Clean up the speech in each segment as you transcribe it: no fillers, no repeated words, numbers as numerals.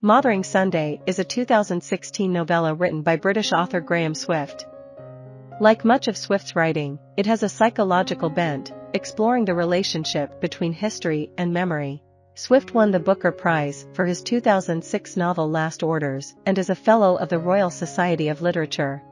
Mothering Sunday is a 2016 novella written by British author Graham Swift. Like much of Swift's writing, it has a psychological bent, exploring the relationship between history and memory. Swift won the Booker Prize for his 2006 novel Last Orders and is a Fellow of the Royal Society of Literature.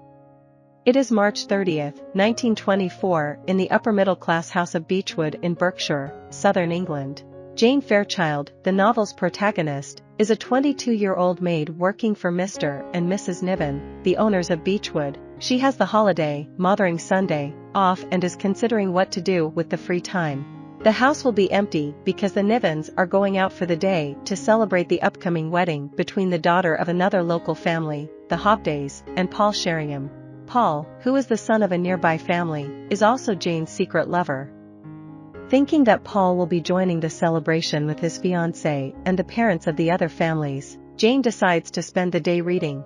It is March 30, 1924, in the upper-middle-class house of Beechwood in Berkshire, southern England. Jane Fairchild, the novel's protagonist, is a 22-year-old maid working for Mr. and Mrs. Niven, the owners of Beechwood. She has the holiday, Mothering Sunday, off and is considering what to do with the free time. The house will be empty because the Nivens are going out for the day to celebrate the upcoming wedding between the daughter of another local family, the Hopdays, and Paul Sheringham. Paul, who is the son of a nearby family, is also Jane's secret lover. Thinking that Paul will be joining the celebration with his fiancée and the parents of the other families, Jane decides to spend the day reading.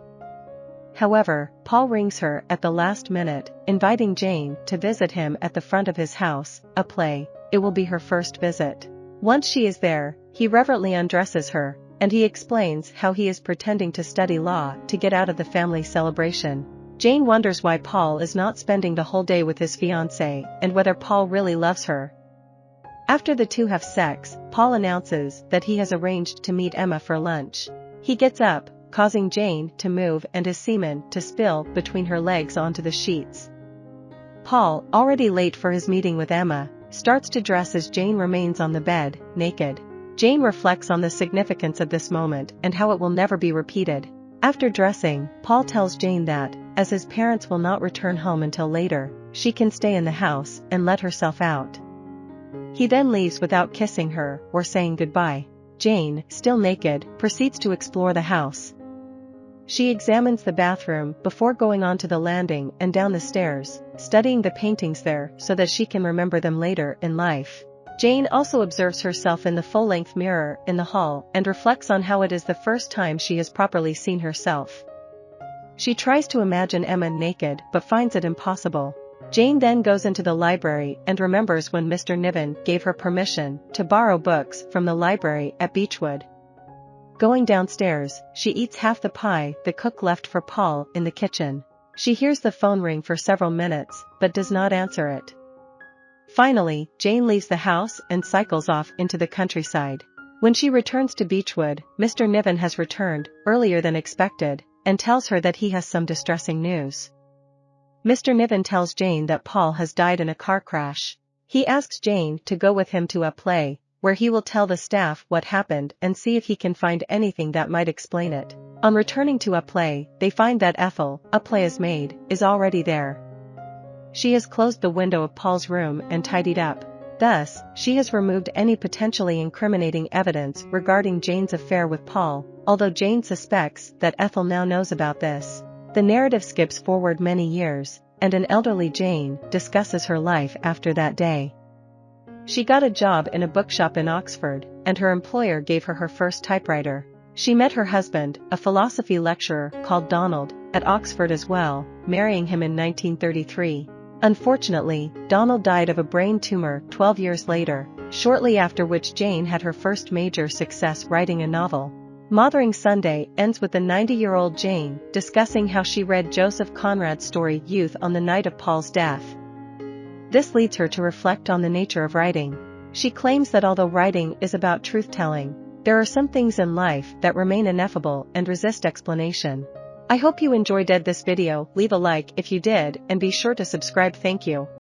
However, Paul rings her at the last minute, inviting Jane to visit him at the front of his house, a play. It will be her first visit. Once she is there, he reverently undresses her, and he explains how he is pretending to study law to get out of the family celebration. Jane wonders why Paul is not spending the whole day with his fiancée and whether Paul really loves her. After the two have sex, Paul announces that he has arranged to meet Emma for lunch. He gets up, causing Jane to move and his semen to spill between her legs onto the sheets. Paul, already late for his meeting with Emma, starts to dress as Jane remains on the bed, naked. Jane reflects on the significance of this moment and how it will never be repeated. After dressing, Paul tells Jane that, as his parents will not return home until later, she can stay in the house and let herself out. He then leaves without kissing her or saying goodbye. Jane, still naked, proceeds to explore the house. She examines the bathroom before going on to the landing and down the stairs, studying the paintings there so that she can remember them later in life. Jane also observes herself in the full-length mirror in the hall and reflects on how it is the first time she has properly seen herself. She tries to imagine Emma naked but finds it impossible. Jane then goes into the library and remembers when Mr. Niven gave her permission to borrow books from the library at Beechwood. Going downstairs, she eats half the pie the cook left for Paul in the kitchen. She hears the phone ring for several minutes, but does not answer it. Finally, Jane leaves the house and cycles off into the countryside. When she returns to Beechwood, Mr. Niven has returned, earlier than expected, and tells her that he has some distressing news. Mr. Niven tells Jane that Paul has died in a car crash. He asks Jane to go with him to a play, where he will tell the staff what happened and see if he can find anything that might explain it. On returning to a play, they find that Ethel, a play's maid, is already there. She has closed the window of Paul's room and tidied up. Thus, she has removed any potentially incriminating evidence regarding Jane's affair with Paul, although Jane suspects that Ethel now knows about this. The narrative skips forward many years, and an elderly Jane discusses her life after that day. She got a job in a bookshop in Oxford, and her employer gave her her first typewriter. She met her husband, a philosophy lecturer called Donald, at Oxford as well, marrying him in 1933. Unfortunately, Donald died of a brain tumor 12 years later, shortly after which Jane had her first major success writing a novel. Mothering Sunday ends with the 90-year-old Jane discussing how she read Joseph Conrad's story Youth on the night of Paul's death. This leads her to reflect on the nature of writing. She claims that although writing is about truth-telling, there are some things in life that remain ineffable and resist explanation. I hope you enjoyed this video. Leave a like if you did and be sure to subscribe. Thank you.